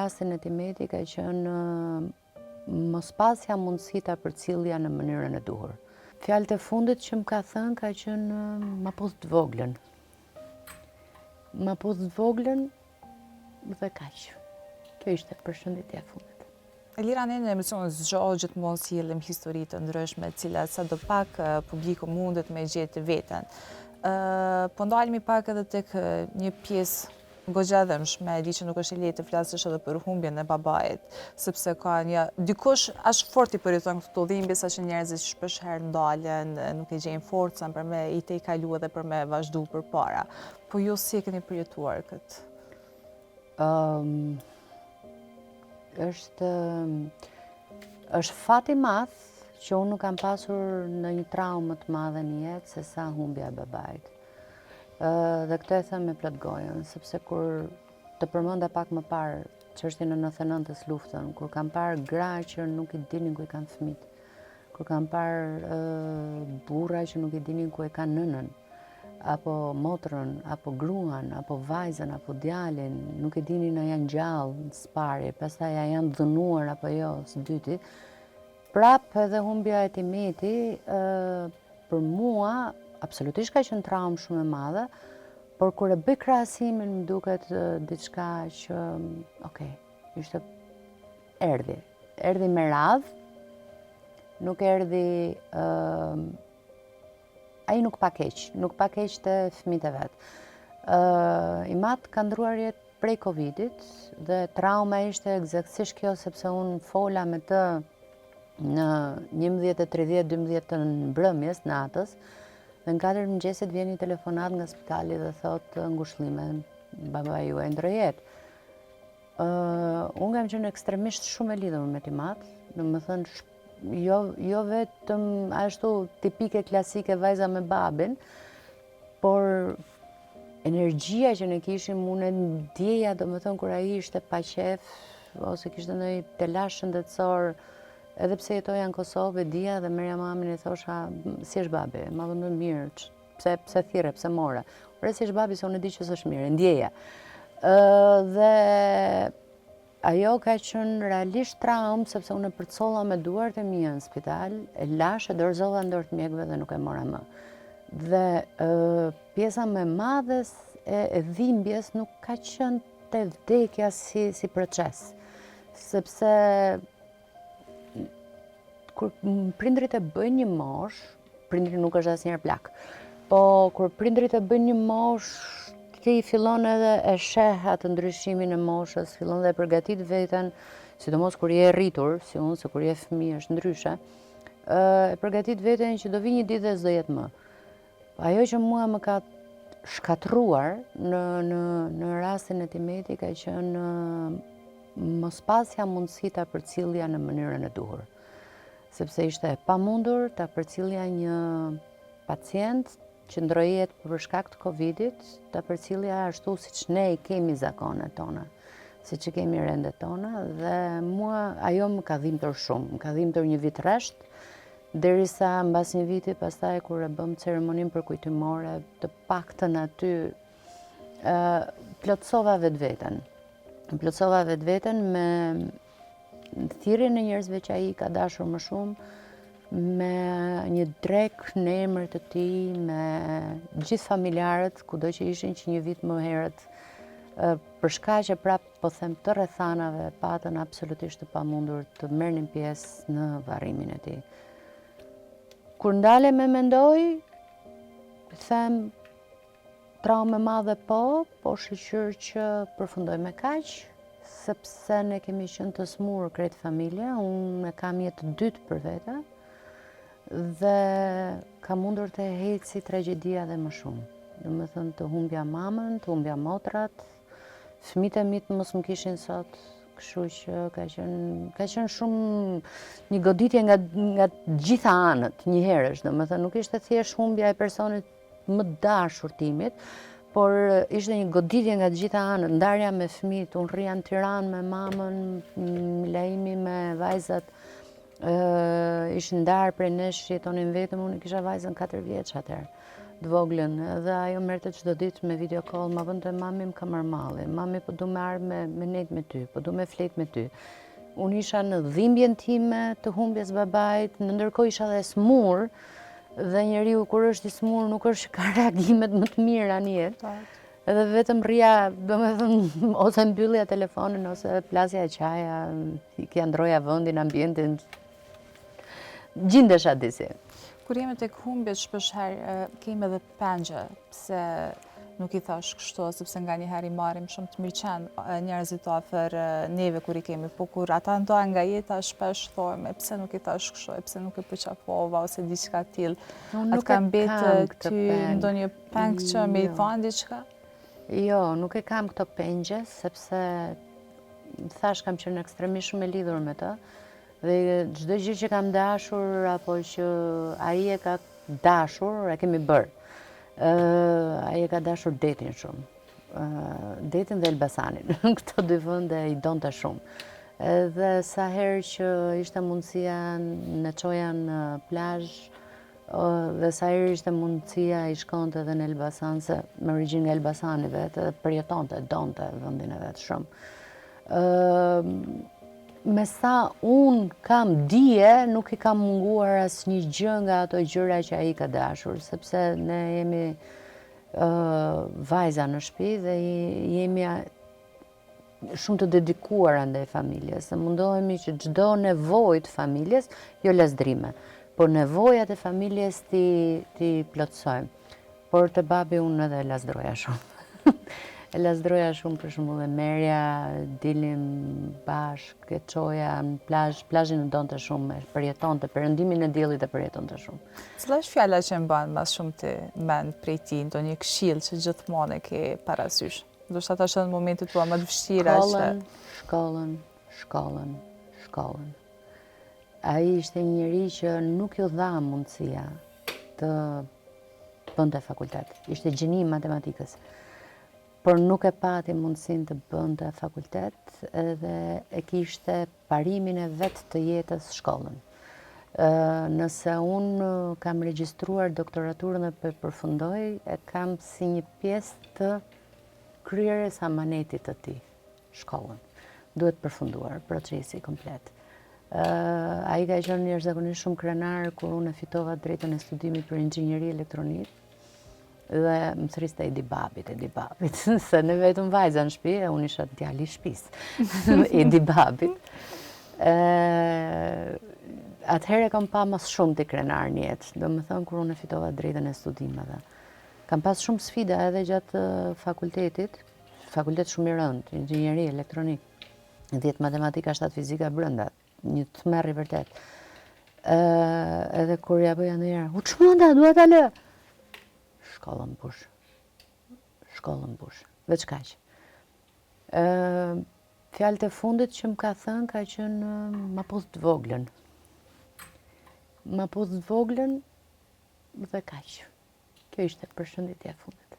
rastin e Timeti ka qenë mos pasja mundësi ta përcjellja në mënyrën e duhur. Fjalët e fundit që më ka thënë ka qenë ma pos të voglën. Ma pos të voglën dhe kaq. Kjo ishte përshëndetja e fundit. Elira, ne në emisionin zgjohë gjithmonë sillim histori të ndryshme, të cilat sadopak publiku mundet me gjetë veten. Po ndalemi pak edhe tek një pjesë goxhadhëmshme, e di që nuk është e lehtë të flasësh edhe për humbjen e babait, sepse ka një dikush as fort i përjeton këto dhimbje saqë njerëzit shpesh herë ndalen, nuk e gjejnë forcën për me i tejkalu edhe për me vazhdu përpara. Po ju si e keni përjetuar këtë? Është fat i madh që unë nuk kam pasur në një traumë të madhe në jetë se sa humbja e babait. Dhe këtë e them me plot gojën, sepse kur të përmenda pak më parë çështjen e 99-s luftën, kur kam parë gra që nuk i dinin ku i kanë fëmijët, kur kam parë burra që nuk i dinin ku e kanë nënën, apo motrën, apo gruan, apo vajzën, apo djalin, nuk e dinin a janë gjallë së pari, pastaj a janë dhënuar apo jo së dyti. Prap edhe humbja e Timeti, për mua, absolutisht ka qenë traumë shumë e madhe, por kur e bëj krahasimin më duket diçka që, okay, ishte erdhi me radhë, nuk erdhi ai nuk pa keq të fëmijët e vet. Imat ka ndruar jetë prej Covidit dhe trauma ishte eksaktësisht kjo, sepse unë fola me të në 11:30, 12 të mbrëmjes, natës, dhe në 4 mëngjesit vjen një telefonat nga spitali dhe thotë ngushëllime, baba juaj ndroi jetë. Unë kam qenë ekstremisht shumë e lidhur me Timat, domethënë jo vetëm ashtu tipike klasike vajza me babin, por energjia që ne kishim, unë ndjeja, domethënë kur ai ishte pa qef ose kishte ndonjë telash shëndetësor, edhe pse jetoja në Kosovë, dija dhe merja mamin e thosha, si është babi? Ma vëndon mirë, pse thirre, pse more? Ore, si është babi, se unë e di që s'është mirë, ndjeja. Dhe ajo ka qenë realisht traumë, sepse unë e përcolla me duart e mia në spital, e lash, e dorëzova ndorë të mjekëve dhe nuk e mora më. Dhe pjesa më e madhe e dhimbjes nuk ka qenë te vdekja si proces, sepse kur prindrit e bëjnë një mosh, prindri nuk është asnjëherë plak, po kur prindrit e bëjnë një mosh, ti fillon edhe e sheh atë ndryshimin e moshës, fillon dhe e përgatit veten, sidomos kur je rritur, si unë, se kur je fëmijë është ndryshe, e përgatit veten që do vi një ditë dhe s'do jetë më. Ajo që mua më ka shkatruar në rastin e Timeti ka qenë mos pasja mundësi ta përcjellja në mënyrën e duhur. Sepse ishte e pamundur ta përcjellja një pacient që ndroi jetë për shkak të Covidit, ta përcjellja ashtu siç ne i kemi zakonet tona, siç i kemi rendet tona, dhe mua ajo më ka dhimbtur shumë, më ka dhimbtur një vit rresht, derisa mbas një viti pastaj kur e bëm ceremoninë përkujtimore, të paktën aty plotësova vetveten. Plotësova vetveten me thirrjen e njerëzve që ai ka dashur më shumë, me një drek në emër të tij, me gjithë familjarët, kudo që ishin, që një vit më herët, për shkaq që prap po them të rrethanave patën absolutisht të pamundur të merrnin pjesë në varrimin e tij. Kur ndalem e mendoj, them traumë e madhe po shqyr që përfundoj me kaq, sepse ne kemi qenë të smurë krejt familja, unë e kam jetë të dytë për vete, dhe ka mundur të heci tragjedia dhe më shumë. Domethënë të humbja mamën, të humbja motrat, fëmijët e mi mos më kishin sot, kështu që ka qenë shumë një goditje nga gjitha anët, një herësh, domethënë nuk ishte thjesht humbja e personit më dashur timit, por ishte një goditje nga të gjitha anët, ndarja me fëmijët, unë rrija në Tiranë me mamën, lajmi me vajzat, ishë ndarë prej nesh që jetonin vetëm, unë kisha vajzën 4 vjeç atëherë. të voglën, dhe ajo merrte çdo ditë me video call, ma bënte mami më ka marrë malli, mami po du me ardhë me nejt me ty, po du me flet me ty. Unë isha në dhimbjen time të humbjes babait, në ndërkohë isha dhe smur, dhe njeriu kur është i smur nuk është që ka reagimet më të mira në jetë. Edhe vetëm rria, domethënë, ose mbyllja telefonin, ose plasja e qaja, i kja ndroja vëndin, ambientin, gjindesha disi. Kur jemi tek humbjet, shpesh herë kemi edhe pengje, pse nuk i thash kështu, sepse nga një herë i marrim shumë të mirëqen njerëzit afër neve kur i kemi, po kur ata ndohen nga jeta, shpesh thojmë, pse nuk i thash kështu, pse nuk e përqafova, ose diçka tillë. Atë ka mbetë ty ndonjë peng që me i thonë diçka? Jo, nuk e kam këto pengje, sepse thash kam qenë ekstremisht shumë e lidhur me të, dhe çdo gjë që kam dashur, apo që ai e ka dashur, e kemi bërë. Ai e ka dashur detin shumë. Detin dhe Elbasanin. Këto dy vende i donte shumë. Edhe sa herë që ishte mundësia në çoja në plazh, dhe sa herë ishte mundësia i shkonte edhe në Elbasan, se me origjinë nga Elbasani vetë, edhe përjetonte, donte vendin e vet shumë. Me sa unë kam dije, nuk i kam munguar asnjë gjë nga ato gjëra që ai ka dashur, sepse ne jemi vajza në shtëpi dhe jemi shumë të dedikuara ndaj familjes. Se mundohemi që çdo nevojë të familjes, jo lasdrime, por nevojat e familjes ti plotësojmë. Por te babi unë edhe lasdroja shumë. E lasdroja shumë, për shembull e merja, dilim bashkë, e çoja në plazh, plazhin e donte shumë, e përjetonte, perëndimin e diellit e përjetonte shumë. Cila është fjala që mban më shumë ti mend prej tij, ndonjë këshill që gjithmonë e ke parasysh? Ndoshta tash në momentet tua më të vështira që shkollën. Ai ishte një njeri që nuk ju dha mundësia të bënte fakultet. Ishte gjeni i matematikës. Por nuk e pati mundësinë të bënte fakultet, edhe e kishte parimin e vetë të jetës shkollën. Nëse unë kam regjistruar doktoraturën dhe përfundoj, e kam si një pjesë të kryerjes amanetit të tij, shkollën. Duhet përfunduar procesi komplet. Ai ka qenë jashtëzakonisht shumë krenar kur unë fitova drejtën e studimit për inxhinieri elektronik, dhe më thriste Edi babit, se ne vetëm vajza në shtëpi, e unë isha djali i shtëpisë, Edi babit. Atëherë kam pa mas shumë të krenar në jetë, domethënë kur unë fitova drejtën e studimeve. Kam pas shumë sfida edhe gjatë fakultetit, fakultet shumë i rëndë, inxhinieri elektronik, 10 matematika, 7 fizika brenda, një tmerr i vërtet. Edhe kur ja bëja ndonjëherë, u çmenda, dua ta lë. Shkollën bush, veç kaq. Fjalët e fundit që më ka thënë ka qenë ma pudh të voglën. Ma pudh të voglën dhe kaq. Kjo ishte përshëndetja e fundit.